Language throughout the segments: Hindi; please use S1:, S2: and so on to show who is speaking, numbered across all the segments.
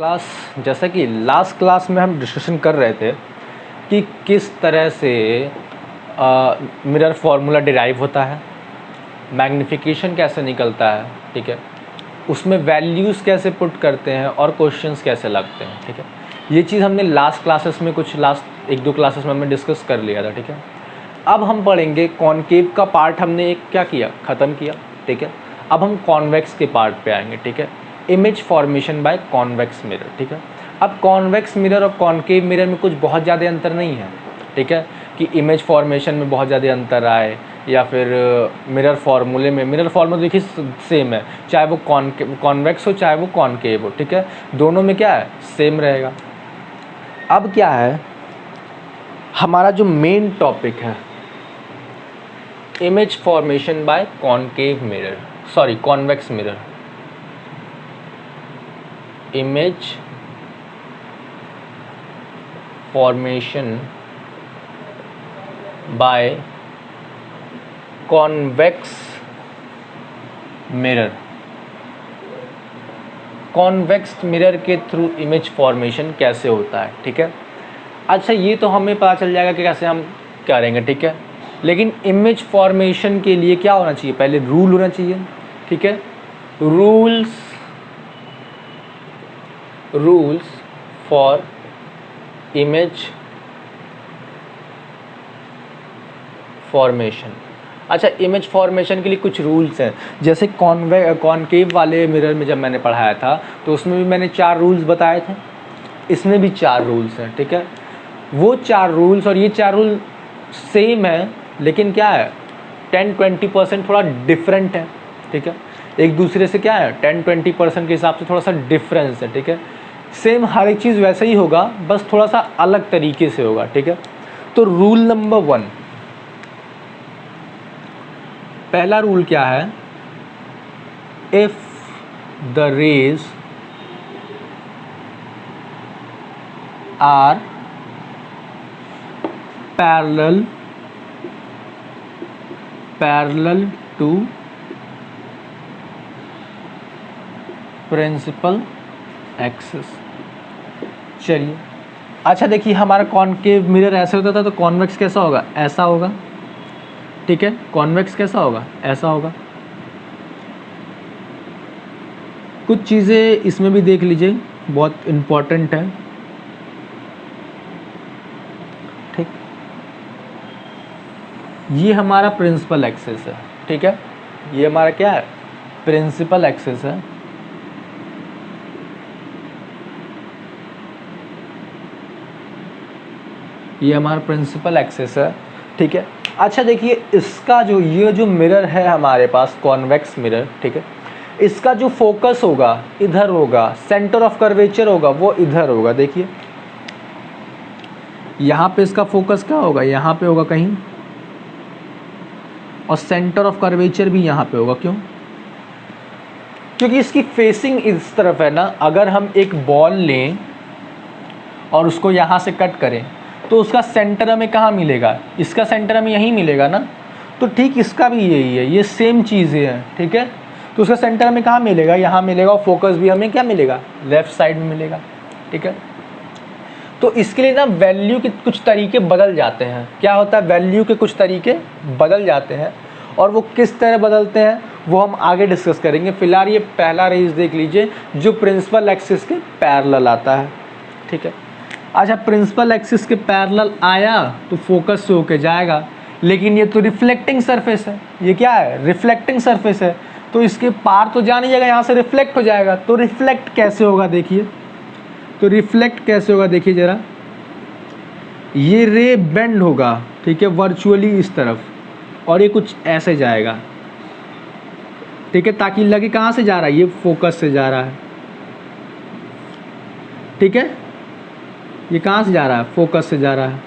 S1: क्लास जैसा कि लास्ट क्लास में हम डिस्कशन कर रहे थे कि किस तरह से मिरर फार्मूला डिराइव होता है, मैग्नीफिकेशन कैसे निकलता है, ठीक है, उसमें वैल्यूज़ कैसे पुट करते हैं और क्वेश्चंस कैसे लगते हैं, ठीक है। ये चीज़ हमने लास्ट क्लासेस में लास्ट 1-2 क्लासेस में हमने डिस्कस कर लिया था, ठीक है। अब हम पढ़ेंगे कॉनकेव का पार्ट, हमने एक क्या किया, ख़त्म किया, ठीक है। अब हम कॉन्वेक्स के पार्ट पे आएंगे, ठीक है। Image formation by convex mirror, ठीक है। अब कॉन्वेक्स मिरर और कॉनकेव मिरर में कुछ बहुत ज़्यादा अंतर नहीं है, ठीक है, कि इमेज फॉर्मेशन में बहुत ज़्यादा अंतर आए या फिर मिरर फार्मूले में। मिरर फार्मूला देखिए सेम है, चाहे वो कॉन्वेक्स हो चाहे वो कॉनकेव हो, ठीक है, दोनों में क्या है, सेम रहेगा। अब क्या है, हमारा जो मेन टॉपिक है, image formation by concave mirror, sorry convex mirror. Image formation by convex mirror. Convex mirror के थ्रू इमेज फॉर्मेशन कैसे होता है, ठीक है। अच्छा, ये तो हमें पता चल जाएगा कि कैसे हम करेंगे, ठीक है। लेकिन इमेज फॉर्मेशन के लिए क्या होना चाहिए, पहले रूल होना चाहिए, ठीक है। Rules for image formation. अच्छा, इमेज फॉर्मेशन के लिए कुछ रूल्स हैं, जैसे कॉनकेव वाले मिरर में जब मैंने पढ़ाया था तो उसमें भी मैंने 4 रूल्स बताए थे, इसमें भी 4 रूल्स हैं, ठीक है। वो 4 रूल्स और ये 4 रूल सेम है, लेकिन क्या है, 10-20% थोड़ा डिफरेंट है, ठीक है। एक दूसरे से क्या है, 10-20% के हिसाब से थोड़ा सा डिफरेंस है, ठीक है। सेम हर एक चीज़ वैसे ही होगा, बस थोड़ा सा अलग तरीके से होगा, ठीक है। तो रूल नंबर 1, पहला रूल क्या है, if the rays are parallel to principal axis. चलिए, अच्छा देखिए, हमारा कॉनकेव मिरर ऐसे होता था तो कॉन्वेक्स कैसा होगा, ऐसा होगा, ठीक है। कॉन्वेक्स कैसा होगा, ऐसा होगा। कुछ चीज़ें इसमें भी देख लीजिए, बहुत इम्पॉर्टेंट है, ठीक। ये हमारा प्रिंसिपल एक्सिस है, ठीक है। ये हमारा क्या है, प्रिंसिपल एक्सिस है। ये हमारा प्रिंसिपल एक्सिस है, ठीक है। अच्छा देखिए, इसका जो ये जो मिरर है हमारे पास, कॉन्वेक्स मिरर, ठीक है, इसका जो फोकस होगा इधर होगा, सेंटर ऑफ कर्वेचर होगा वो इधर होगा। देखिए यहाँ पे इसका फोकस क्या होगा, यहाँ पे होगा कहीं, और सेंटर ऑफ कर्वेचर भी यहाँ पे होगा। क्यों? क्योंकि इसकी फेसिंग इस तरफ है ना। अगर हम एक बॉल लें और उसको यहाँ से कट करें तो उसका सेंटर हमें कहाँ मिलेगा, इसका सेंटर हमें यहीं मिलेगा ना। तो ठीक इसका भी यही है, ये सेम चीज़ें हैं, ठीक है। तो उसका सेंटर हमें कहाँ मिलेगा, यहाँ मिलेगा, और फोकस भी हमें क्या मिलेगा, लेफ्ट साइड में मिलेगा, ठीक है। तो इसके लिए ना वैल्यू के कुछ तरीके बदल जाते हैं। क्या होता है, वैल्यू के कुछ तरीके बदल जाते हैं, और वो किस तरह बदलते हैं वो हम आगे डिस्कस करेंगे। फिलहाल ये पहला रेज देख लीजिए जो प्रिंसिपल एक्सिस के पैरेलल आता है, ठीक है। अच्छा, प्रिंसिपल एक्सिस के पैरेलल आया तो फोकस से होके जाएगा, लेकिन ये तो रिफ्लेक्टिंग सरफेस है। ये क्या है, रिफ्लेक्टिंग सरफेस है, तो इसके पार तो जा नहीं जाएगा, यहाँ से रिफ्लेक्ट हो जाएगा। तो रिफ्लेक्ट कैसे होगा, देखिए, तो रिफ्लेक्ट कैसे होगा, देखिए ज़रा, ये रे बेंड होगा, ठीक है, वर्चुअली इस तरफ, और ये कुछ ऐसे जाएगा, ठीक है, ताकि लगे कहाँ से जा रहा है, ये फोकस से जा रहा है, ठीक है। ये कहाँ से जा रहा है, फोकस से जा रहा है,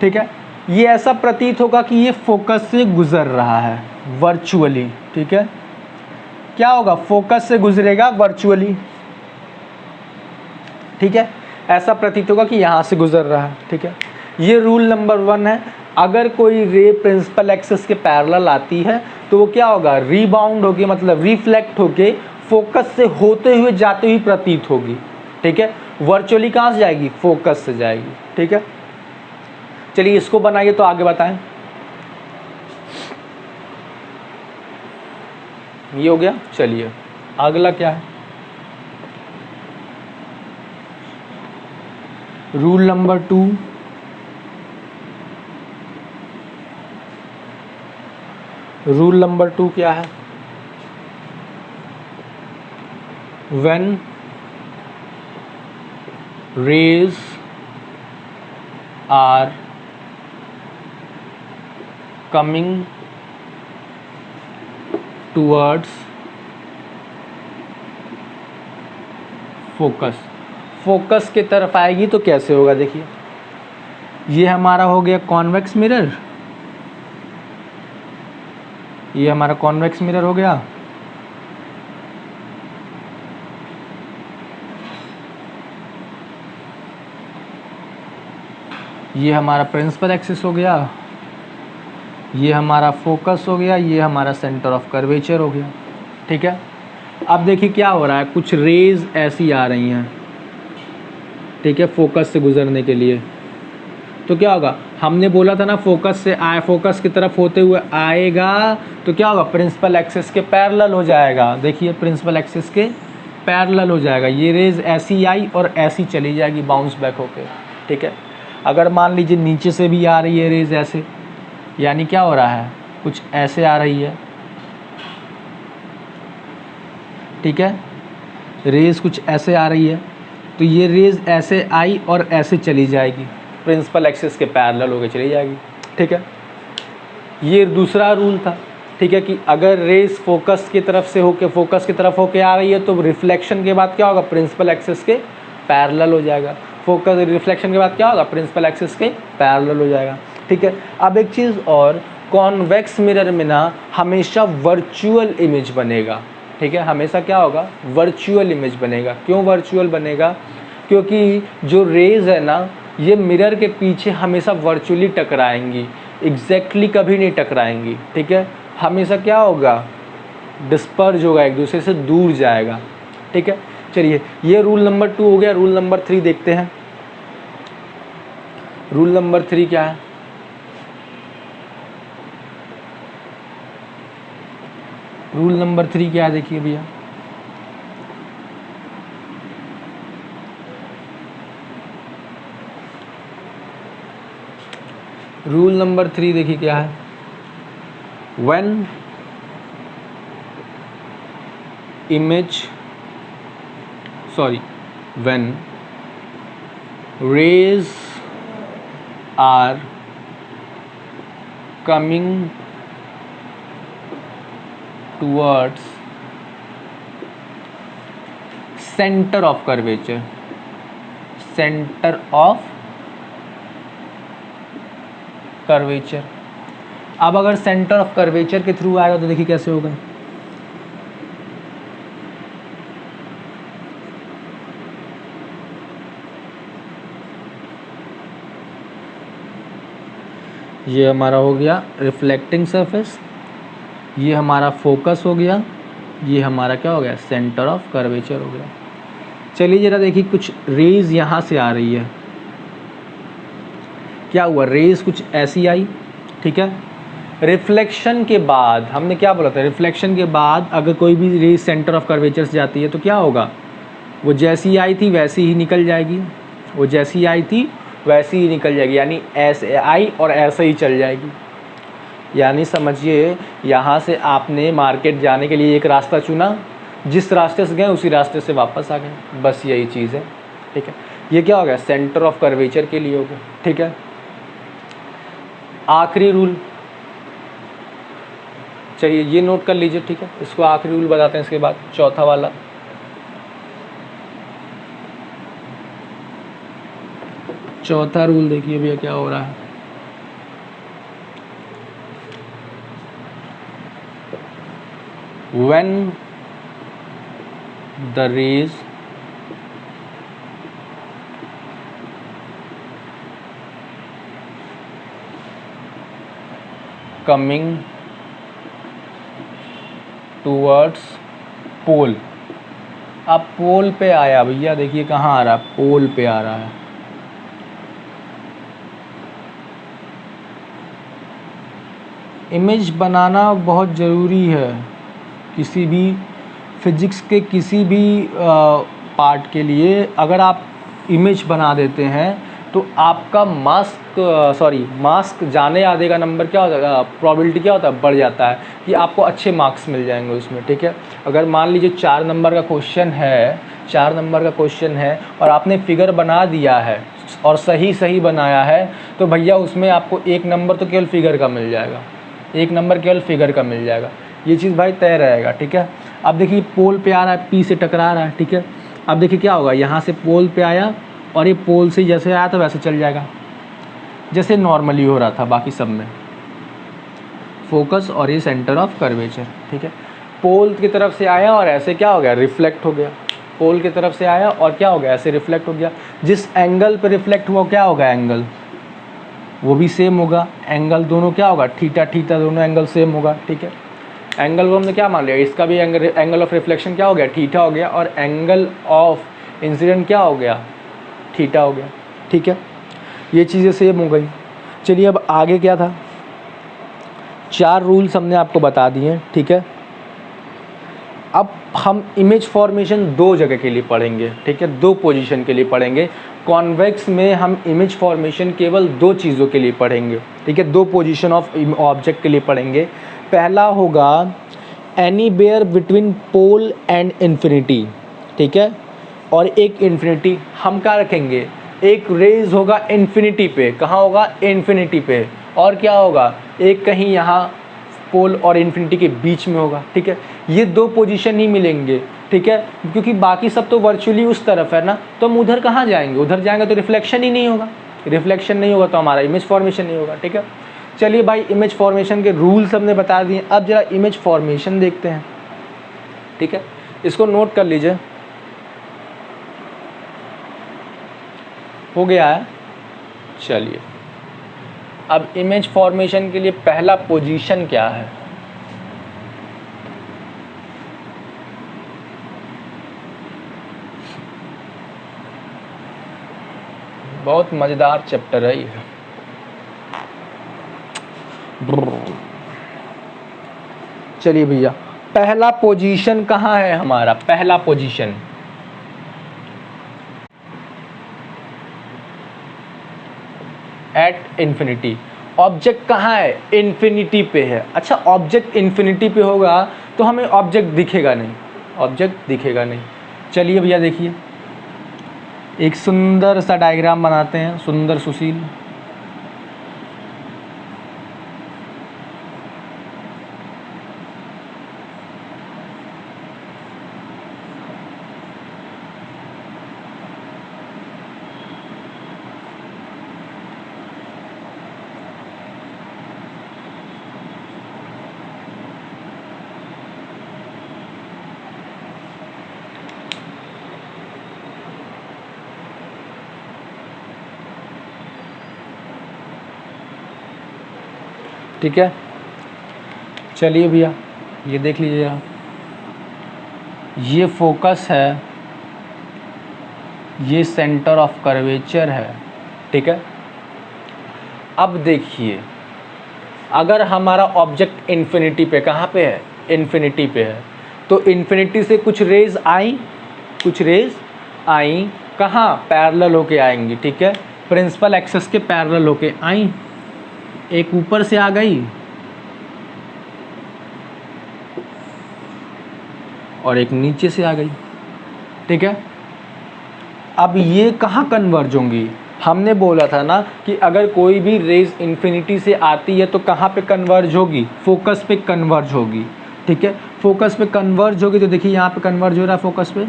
S1: ठीक है। ये ऐसा प्रतीत होगा कि ये फोकस से गुजर रहा है वर्चुअली, ठीक है। क्या होगा, फोकस से गुजरेगा वर्चुअली, ठीक है। ऐसा प्रतीत होगा कि यहाँ से गुजर रहा है, ठीक है। ये रूल नंबर 1 है। अगर कोई रे प्रिंसिपल एक्सिस के पैरेलल आती है तो वो क्या होगा, रीबाउंड होके, मतलब रिफ्लेक्ट होके फोकस से होते हुए जाते हुए प्रतीत होगी, ठीक है। वर्चुअली कहाँ से जाएगी, फोकस से जाएगी, ठीक है। चलिए इसको बनाइए तो आगे बताएं। ये हो गया। चलिए अगला क्या है, रूल नंबर 2, रूल नंबर 2 क्या है, when rays are coming towards focus, focus की तरफ आएगी तो कैसे होगा, देखिए ये हमारा हो गया कॉन्वेक्स मिरर, ये हमारा कॉन्वेक्स मिरर हो गया, ये हमारा प्रिंसिपल एक्सिस हो गया, ये हमारा फोकस हो गया, ये हमारा सेंटर ऑफ कर्वेचर हो गया, ठीक है। अब देखिए क्या हो रहा है, कुछ रेज ऐसी आ रही हैं, ठीक है, फोकस से गुजरने के लिए, तो क्या होगा, हमने बोला था ना फोकस से आए, फोकस की तरफ होते हुए आएगा तो क्या होगा, प्रिंसिपल एक्सिस के पैरेलल हो जाएगा, देखिए प्रिंसिपल एक्सिस के पैरेलल हो जाएगा, ये रेज ऐसी आई और ऐसी चली जाएगी बाउंस बैक होके, ठीक है। अगर मान लीजिए नीचे से भी आ रही है रेज ऐसे, यानी क्या हो रहा है, कुछ ऐसे आ रही है, ठीक है, रेज कुछ ऐसे आ रही है, तो ये रेज ऐसे आई और ऐसे चली जाएगी, प्रिंसिपल एक्सिस के पैरेलल होकर चली जाएगी, ठीक है। ये दूसरा रूल था, ठीक है, कि अगर रेज फोकस की तरफ से होके, फोकस की तरफ होके आ रही है तो रिफ्लेक्शन के बाद क्या होगा, प्रिंसिपल एक्सिस के पैरेलल हो जाएगा, फोकस रिफ्लेक्शन के बाद क्या होगा, प्रिंसिपल एक्सिस के पैरेलल हो जाएगा, ठीक है। अब एक चीज़ और, कॉन्वेक्स मिरर में ना हमेशा वर्चुअल इमेज बनेगा, ठीक है, हमेशा क्या होगा, वर्चुअल इमेज बनेगा। क्यों वर्चुअल बनेगा, क्योंकि जो रेज है ना ये मिरर के पीछे हमेशा वर्चुअली टकराएंगी, एग्जैक्टली कभी नहीं टकराएंगी, ठीक है, हमेशा क्या होगा, डिस्पर्ज होगा, एक दूसरे से दूर जाएगा, ठीक है। चलिए ये रूल नंबर 2 हो गया। रूल नंबर 3 देखते हैं। रूल नंबर 3 क्या है, रूल नंबर 3 क्या है, देखिए भैया, रूल नंबर 3 देखिए क्या है, when when rays are coming towards center of curvature, center of curvature. अब अगर सेंटर ऑफ कर्वेचर के थ्रू आएगा तो देखिए कैसे होगा, ये हमारा हो गया रिफ्लेक्टिंग सरफेस, ये हमारा फोकस हो गया, ये हमारा क्या हो गया, सेंटर ऑफ कर्वेचर हो गया। चलिए जरा देखिए, कुछ रेज यहाँ से आ रही है, क्या हुआ, रेज कुछ ऐसी आई, ठीक है। रिफ्लेक्शन के बाद हमने क्या बोला था, रिफ्लेक्शन के बाद अगर कोई भी रेज सेंटर ऑफ कर्वेचर से जाती है तो क्या होगा, वो जैसी आई थी वैसी ही निकल जाएगी, वो जैसी आई थी वैसी ही निकल जाएगी, यानी ऐसे आई और ऐसे ही चल जाएगी। यानी समझिए यहाँ से आपने मार्केट जाने के लिए एक रास्ता चुना, जिस रास्ते से गए उसी रास्ते से वापस आ गए, बस यही चीज़ है, ठीक है। ये क्या हो गया, सेंटर ऑफ कर्वेचर के लिए हो गया, ठीक है। आखिरी रूल, चलिए ये नोट कर लीजिए, ठीक है, इसको आखिरी रूल बताते हैं, इसके बाद चौथा वाला, चौथा रूल देखिए भैया क्या हो रहा है, when the rays coming towards pole, अब पोल पे आया भैया, देखिए कहाँ आ रहा है, पोल पे आ रहा है। इमेज बनाना बहुत ज़रूरी है किसी भी फिजिक्स के किसी भी पार्ट के लिए। अगर आप इमेज बना देते हैं तो आपका मास्क जाने आधे का नंबर क्या होता है, प्रोबेबिलिटी क्या होता है, बढ़ जाता है कि आपको अच्छे मार्क्स मिल जाएंगे उसमें, ठीक है। अगर मान लीजिए 4 नंबर का क्वेश्चन है और आपने फिगर बना दिया है और सही बनाया है, तो भैया उसमें आपको 1 नंबर तो केवल फिगर का मिल जाएगा, 1 नंबर केवल फिगर का मिल जाएगा। ये चीज़ भाई तय रहेगा, ठीक है। अब देखिए पोल पे आ रहा है, पी से टकरा रहा है, ठीक है। अब देखिए क्या होगा, यहाँ से पोल पे आया और ये पोल से जैसे आया था वैसे चल जाएगा, जैसे नॉर्मली हो रहा था बाकी सब में। फोकस और ये सेंटर ऑफ कर्वेचर, ठीक है। पोल की तरफ से आया और ऐसे क्या हो गया, रिफ्लेक्ट हो गया। पोल की तरफ से आया और क्या हो गया, ऐसे रिफ्लेक्ट हो गया। जिस एंगल पे रिफ्लेक्ट हुआ क्या होगा, एंगल वो भी सेम होगा। एंगल दोनों क्या होगा, थीटा दोनों एंगल सेम होगा, ठीक है। एंगल को हमने क्या मान लिया, इसका भी एंगल ऑफ रिफ्लेक्शन क्या हो गया, थीटा हो गया, और एंगल ऑफ इंसिडेंट क्या हो गया, थीटा हो गया, ठीक है। ये चीज़ें सेम हो गई। चलिए अब आगे क्या था, 4 रूल्स हमने आपको बता दिए, ठीक है। अब हम इमेज फॉर्मेशन 2 जगह के लिए पढ़ेंगे, ठीक है, 2 पोजीशन के लिए पढ़ेंगे। कॉन्वेक्स में हम इमेज फॉर्मेशन केवल 2 चीज़ों के लिए पढ़ेंगे, ठीक है, 2 पोजीशन ऑफ ऑब्जेक्ट के लिए पढ़ेंगे। पहला होगा anywhere between pole and infinity, ठीक है, और एक इन्फिनिटी। हम क्या रखेंगे, एक रेज होगा इन्फिनिटी पे, कहाँ होगा, इन्फिनिटी पे, और क्या होगा, एक कहीं यहाँ पोल और इन्फिनिटी के बीच में होगा, ठीक है। ये 2 पोजीशन ही मिलेंगे, ठीक है, क्योंकि बाकी सब तो वर्चुअली उस तरफ है ना, तो हम उधर कहाँ जाएंगे, उधर जाएंगे तो रिफ्लेक्शन ही नहीं होगा, रिफ्लेक्शन नहीं होगा तो हमारा इमेज फॉर्मेशन नहीं होगा, ठीक है। चलिए भाई, इमेज फॉर्मेशन के रूल्स हमने बता दिए। अब जरा इमेज फॉर्मेशन देखते हैं, ठीक है, इसको नोट कर लीजिए, हो गया है। चलिए अब इमेज फॉर्मेशन के लिए पहला पोजीशन क्या है, बहुत मज़ेदार चैप्टर है ये। चलिए भैया, पहला पोजीशन कहाँ है हमारा, पहला पोजीशन एट इन्फिनिटी। ऑब्जेक्ट कहाँ है, इन्फिनिटी पे है। अच्छा, ऑब्जेक्ट इन्फिनिटी पे होगा तो हमें ऑब्जेक्ट दिखेगा नहीं, चलिए भैया देखिए, एक सुंदर सा डायग्राम बनाते हैं, सुंदर सुशील। ठीक है, चलिए भैया ये देख लीजिए आप, ये फोकस है, ये सेंटर ऑफ कर्वेचर है, ठीक है। अब देखिए, अगर हमारा ऑब्जेक्ट इन्फिनिटी पे, कहाँ पे है, इन्फिनिटी पे है, तो इन्फिनिटी से कुछ रेज आई, कहाँ, पैरेलल होके आएंगी, ठीक है, प्रिंसिपल एक्सिस के पैरेलल होके आई। एक ऊपर से आ गई और एक नीचे से आ गई, ठीक है। अब ये कहाँ कन्वर्ज होंगी, हमने बोला था ना कि अगर कोई भी रेज इन्फिनिटी से आती है तो कहाँ पे कन्वर्ज होगी, फोकस पे कन्वर्ज होगी, ठीक है। फोकस पे कन्वर्ज होगी तो देखिए यहाँ पे कन्वर्ज हो रहा है फोकस पे,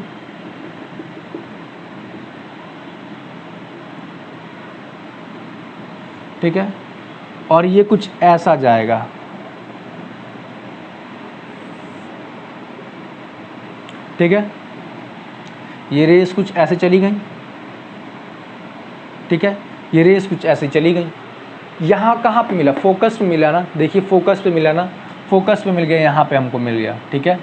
S1: ठीक है, और ये कुछ ऐसा जाएगा, ठीक है। ये रेस कुछ ऐसे चली गई, ठीक है, ये रेस कुछ ऐसे चली गई। यहाँ कहाँ पे मिला, फोकस पे मिला ना, देखिए फोकस पे मिला ना, फोकस पे मिल गया, यहाँ पे हमको मिल गया, ठीक है,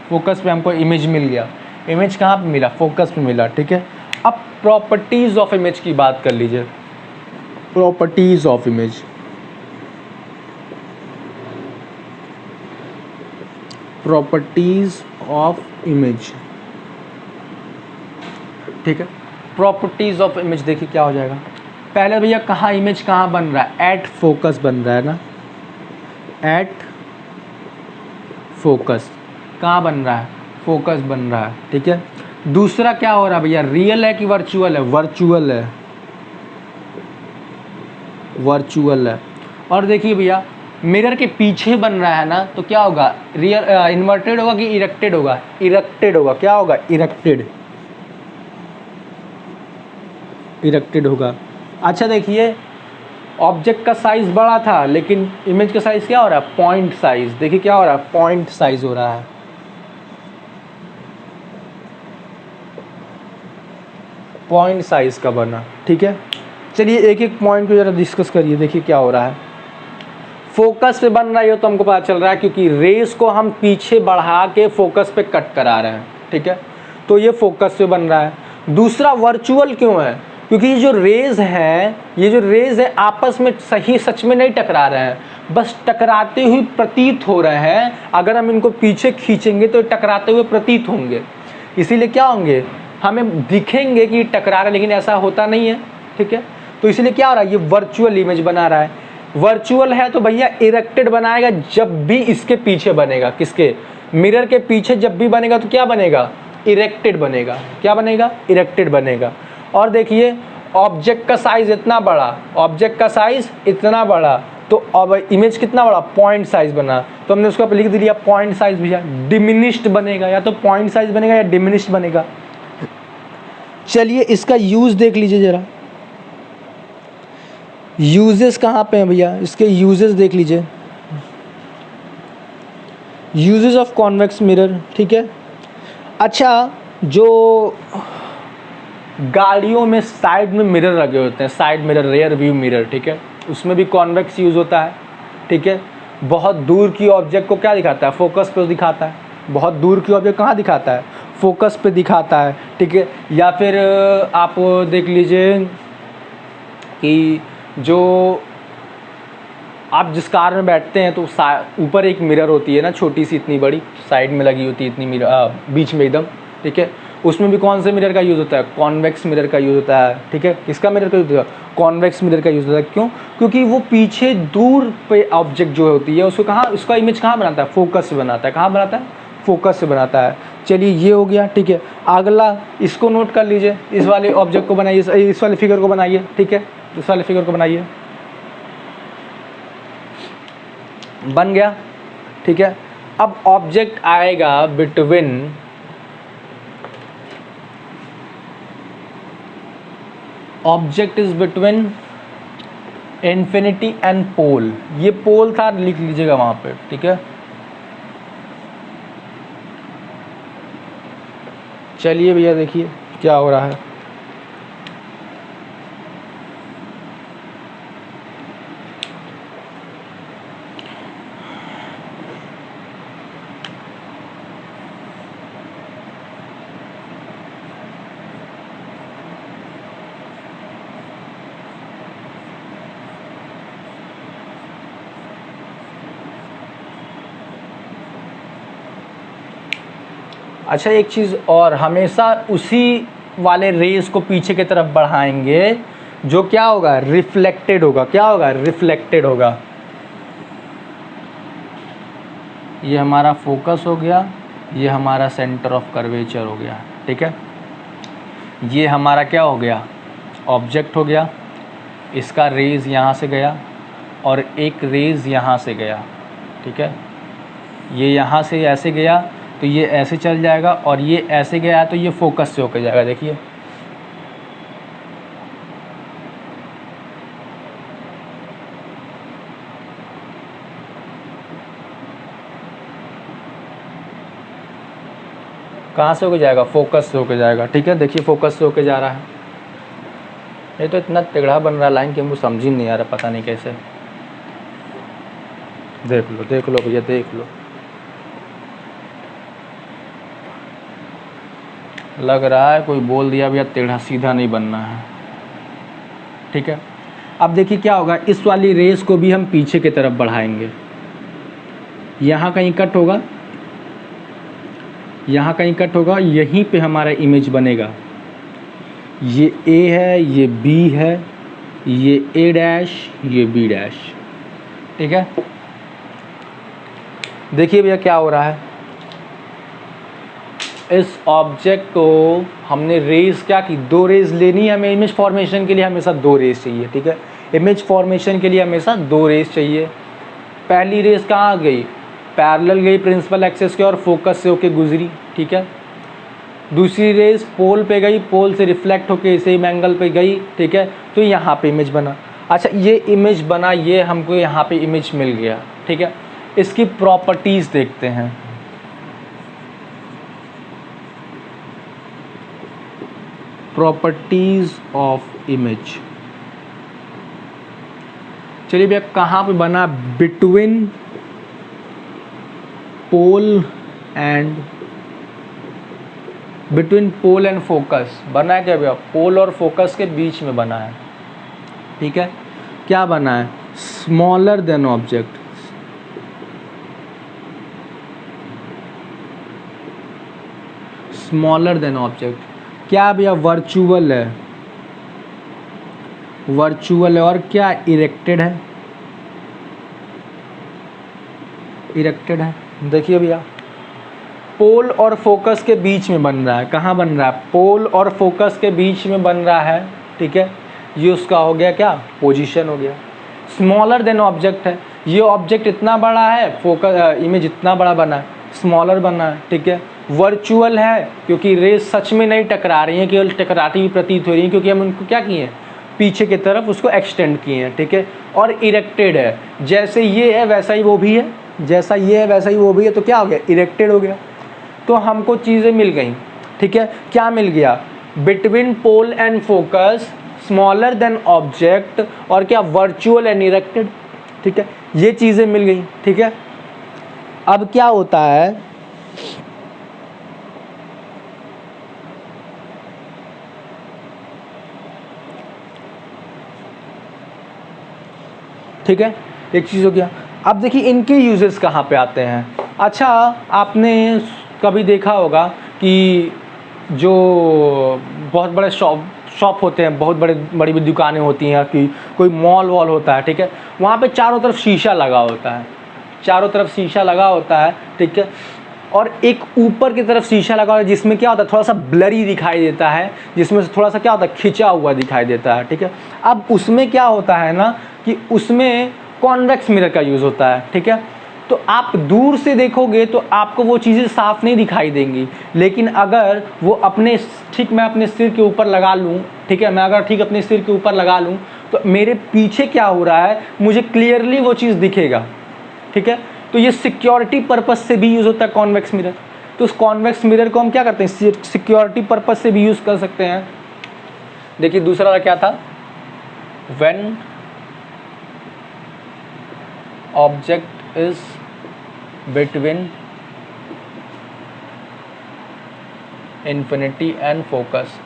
S1: फोकस पे हमको इमेज मिल गया। इमेज कहाँ पे मिला, फोकस पे मिला, ठीक है। अब प्रॉपर्टीज ऑफ इमेज की बात कर लीजिए, properties of image, properties of image, ठीक है। प्रॉपर्टीज ऑफ इमेज देखिए क्या हो जाएगा, पहले भैया कहाँ इमेज कहाँ बन रहा है, एट फोकस बन रहा है ना, एट फोकस कहाँ बन रहा है, फोकस बन रहा है, ठीक है। दूसरा क्या हो रहा है भैया, रियल है कि वर्चुअल है, वर्चुअल है, वर्चुअल है। और देखिए भैया मिरर के पीछे बन रहा है ना, तो क्या होगा, रियल इन्वर्टेड होगा कि इरेक्टेड होगा, इरेक्टेड होगा, क्या होगा, इरेक्टेड, इरेक्टेड होगा। अच्छा देखिए ऑब्जेक्ट का साइज बड़ा था लेकिन इमेज का साइज क्या हो रहा है, पॉइंट साइज, देखिए क्या हो रहा है, पॉइंट साइज हो रहा है, पॉइंट साइज का बना, ठीक है। चलिए एक एक पॉइंट को जरा डिस्कस करिए, देखिए क्या हो रहा है। फोकस पे बन रहा है तो हमको पता चल रहा है क्योंकि रेस को हम पीछे बढ़ा के फोकस पे कट करा रहे हैं, ठीक है, तो ये फोकस पे बन रहा है। दूसरा वर्चुअल क्यों है, क्योंकि ये जो रेज है, ये जो रेज है आपस में सही सच में नहीं टकरा रहे हैं, बस टकराते हुए प्रतीत हो रहे हैं। अगर हम इनको पीछे खींचेंगे तो टकराते हुए प्रतीत होंगे, इसीलिए क्या होंगे, हमें दिखेंगे कि टकरा रहे, लेकिन ऐसा होता नहीं है, ठीक है। तो इसलिए क्या हो रहा है, ये वर्चुअल इमेज बना रहा है। वर्चुअल है तो भैया इरेक्टेड बनाएगा जब भी इसके पीछे बनेगा, किसके, मिरर के पीछे जब भी बनेगा तो क्या बनेगा, इरेक्टेड बनेगा, क्या बनेगा, इरेक्टेड बनेगा। और देखिए ऑब्जेक्ट का साइज इतना बड़ा, ऑब्जेक्ट का साइज इतना बड़ा, तो अब इमेज कितना बड़ा, पॉइंट साइज बना, तो हमने उसको लिख दिया पॉइंट साइज भैया, डिमिनिश्ड बनेगा, या तो पॉइंट साइज बनेगा या डिमिनिश्ड बनेगा। चलिए इसका यूज देख लीजिए जरा, यूजेस कहाँ पे हैं भैया, इसके यूजेस देख लीजिए, यूजेस ऑफ कॉन्वेक्स मिरर, ठीक है। अच्छा जो गाड़ियों में साइड में मिरर लगे होते हैं, side mirror, rear view mirror, ठीक है, उसमें भी कॉन्वेक्स यूज़ होता है, ठीक है। बहुत दूर की ऑब्जेक्ट को क्या दिखाता है, फोकस पे दिखाता है, बहुत दूर की ऑब्जेक्ट कहाँ दिखाता है, फोकस पे दिखाता है, ठीक है। या फिर आप देख लीजिए कि जो आप जिस कार में बैठते हैं तो ऊपर एक मिरर होती है ना, छोटी सी इतनी बड़ी, साइड में लगी होती है इतनी मिरर, बीच में एकदम, ठीक है, उसमें भी कौन से मिरर का यूज़ होता है, कॉन्वेक्स मिरर का यूज़ होता है, ठीक है। किसका मिरर का यूज़ होता है, कॉन्वेक्स मिरर का यूज़ होता है। क्यों, क्योंकि वो पीछे दूर पे ऑब्जेक्ट जो होती है उसको कहाँ, उसका इमेज कहाँ बनाता है, फोकस से बनाता है, कहाँ बनाता है, फोकस से बनाता है। चलिए ये हो गया, ठीक है। अगला इसको नोट कर लीजिए, इस वाले ऑब्जेक्ट को बनाइए, इस वाले फिगर को बनाइए, ठीक है, इस वाले फिगर को बनाइए, बन गया, ठीक है। अब ऑब्जेक्ट आएगा between object is between infinity and pole, ये पोल था, लिख लीजिएगा वहां पे, ठीक है। चलिए भैया देखिए क्या हो रहा है, अच्छा एक चीज़ और, हमेशा उसी वाले रेस को पीछे की तरफ बढ़ाएंगे जो क्या होगा, रिफ्लेक्टेड होगा, क्या होगा, रिफ्लेक्टेड होगा। ये हमारा फोकस हो गया, ये हमारा सेंटर ऑफ कर्वेचर हो गया, ठीक है। ये हमारा क्या हो गया, ऑब्जेक्ट हो गया, इसका रेज यहाँ से गया और एक रेज यहाँ से गया, ठीक है। ये यहाँ से ऐसे गया तो ये ऐसे चल जाएगा, और ये ऐसे गया तो ये फोकस से होकर जाएगा, देखिए। कहाँ से होकर जाएगा, फोकस से होकर जाएगा, ठीक है। देखिए फोकस से होकर जा रहा है, ये तो इतना तिगड़ा बन रहा है लाइन कि हमको समझ ही नहीं आ रहा, पता नहीं कैसे। देख लो भैया, देख लो। लग रहा है कोई बोल दिया भैया टेढ़ा सीधा नहीं बनना है, ठीक है। अब देखिए क्या होगा, इस वाली रेस को भी हम पीछे की तरफ बढ़ाएंगे, यहाँ कहीं कट होगा, यहाँ कहीं कट होगा, यहीं पे हमारा इमेज बनेगा। ये ए है, ये बी है, ये ए डैश, ये बी डैश, ठीक है। देखिए भैया क्या हो रहा है, इस ऑब्जेक्ट को हमने रेज क्या की, 2 रेज लेनी है हमें। इमेज फॉर्मेशन के लिए हमेशा 2 रेज चाहिए, ठीक है। इमेज फॉर्मेशन के लिए हमेशा 2 रेज चाहिए। पहली रेज कहाँ गई, पैरेलल गई प्रिंसिपल एक्सिस के और फोकस से होके गुजरी, ठीक है। दूसरी रेज पोल पे गई, पोल से रिफ्लेक्ट होके सेम एंगल पे गई, ठीक है। तो यहाँ पे इमेज बना। अच्छा ये इमेज बना, ये हमको यहाँ पे इमेज मिल गया, ठीक है। इसकी प्रॉपर्टीज़ देखते हैं। प्रॉपर्टीज ऑफ इमेज, चलिए भैया कहाँ पे बना, बिटवीन पोल एंड फोकस बना है क्या भैया, पोल और फोकस के बीच में बना है, ठीक है। क्या बना है, smaller than object, smaller than object. क्या भैया, वर्चुअल है, वर्चुअल है, और क्या इरेक्टेड है, इरेक्टेड है। देखिए भैया पोल और फोकस के बीच में बन रहा है, कहाँ बन रहा है, पोल और फोकस के बीच में बन रहा है, ठीक है। ये उसका हो गया क्या, पोजीशन हो गया। स्मॉलर देन ऑब्जेक्ट है, ये ऑब्जेक्ट इतना बड़ा है, फोकस इमेज इतना बड़ा बना है, स्मॉलर बना है, ठीक है। वर्चुअल है क्योंकि रेज सच में नहीं टकरा रही हैं, केवल टकराती हुई प्रतीत हो रही हैं, क्योंकि हम उनको क्या किए हैं, पीछे की तरफ उसको एक्सटेंड किए हैं, ठीक है। और इरेक्टेड है, जैसे ये है वैसा ही वो भी है, जैसा ये है वैसा ही वो भी है, तो क्या हो गया, इरेक्टेड हो गया। तो हमको चीज़ें मिल गई, ठीक है। क्या मिल गया, between pole and focus, smaller than object, और क्या, वर्चुअल एंड इरेक्टेड, ठीक है। ये चीज़ें मिल गई, ठीक है। अब क्या होता है, ठीक है, एक चीज़ हो गया। अब देखिए इनके यूजेस कहाँ पे आते हैं। अच्छा आपने कभी देखा होगा कि जो बहुत बड़े शॉप होते हैं, बहुत बड़ी बड़ी दुकानें होती हैं, कि कोई मॉल वॉल होता है, ठीक है। वहाँ पे चारों तरफ शीशा लगा होता है, चारों तरफ शीशा लगा होता है, ठीक है। और एक ऊपर की तरफ शीशा लगा होता है जिसमें क्या होता है, थोड़ा सा ब्लरी दिखाई देता है, जिसमें से थोड़ा सा क्या होता है, खिंचा हुआ दिखाई देता है, ठीक है। अब उसमें क्या होता है ना कि उसमें कॉन्वेक्स मिरर का यूज़ होता है, ठीक है। तो आप दूर से देखोगे तो आपको वो चीज़ें साफ नहीं दिखाई देंगी, लेकिन अगर वो अपने ठीक मैं अपने सिर के ऊपर लगा लूँ, ठीक है, मैं अगर ठीक अपने सिर के ऊपर लगा लूँ तो मेरे पीछे क्या हो रहा है मुझे क्लियरली वो चीज़ दिखेगा, ठीक है। तो ये सिक्योरिटी पर्पस से भी यूज़ होता है कॉन्वेक्स मिरर। तो उस कॉन्वेक्स मिरर को हम क्या करते हैं, सिक्योरिटी पर्पस से भी यूज़ कर सकते हैं। देखिए दूसरा क्या था, when object is between infinity and focus,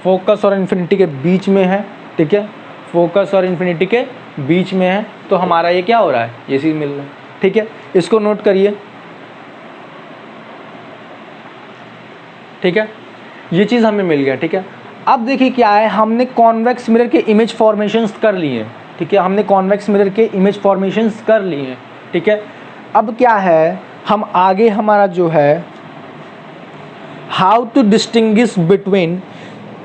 S1: focus और इन्फिनिटी के बीच में है, ठीक है, फोकस और इन्फिनिटी के बीच में है, तो हमारा ये क्या हो रहा है, ये चीज़ मिल रहा है, ठीक है। इसको नोट करिए, ठीक है, ये चीज़ हमें मिल गया, ठीक है। अब देखिए क्या है, हमने कॉन्वेक्स मिरर के इमेज फॉर्मेशंस कर लिए हैं, ठीक है, हमने कॉन्वेक्स मिरर के इमेज फॉर्मेशंस कर लिए हैं, ठीक है। अब क्या है, हम आगे हमारा जो है how to distinguish between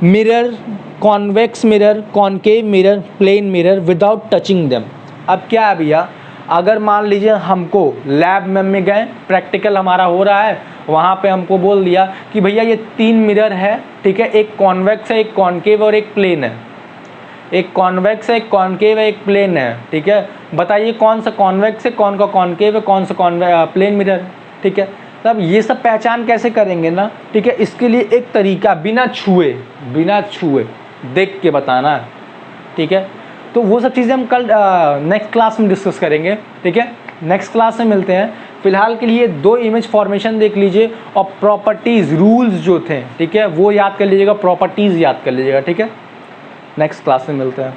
S1: mirror, convex mirror, concave mirror, plane mirror without touching them. अब क्या है भैया, अगर मान लीजिए हमको लैब में गए, प्रैक्टिकल हमारा हो रहा है, वहाँ पे हमको बोल दिया कि भैया ये 3 मिरर है, ठीक है, एक कॉन्वेक्स है, एक कॉनकेव और एक प्लेन है, एक कॉन्वेक्स है, एक कॉनकेव है, एक प्लेन है, ठीक है। बताइए कौन सा कॉन्वेक्स है, कौन का कॉनकेव है, कौन सा प्लेन मिरर है, ठीक है। तब ये सब पहचान कैसे करेंगे ना, ठीक है। इसके लिए एक तरीका, बिना छुए देख के बताना है, ठीक है। तो वो सब चीज़ें हम कल नेक्स्ट क्लास में डिस्कस करेंगे, ठीक है। नेक्स्ट क्लास में मिलते हैं, फिलहाल के लिए 2 इमेज फॉर्मेशन देख लीजिए और प्रॉपर्टीज़ रूल्स जो थे, ठीक है, वो याद कर लीजिएगा, प्रॉपर्टीज़ याद कर लीजिएगा, ठीक है। नेक्स्ट क्लास में मिलते हैं।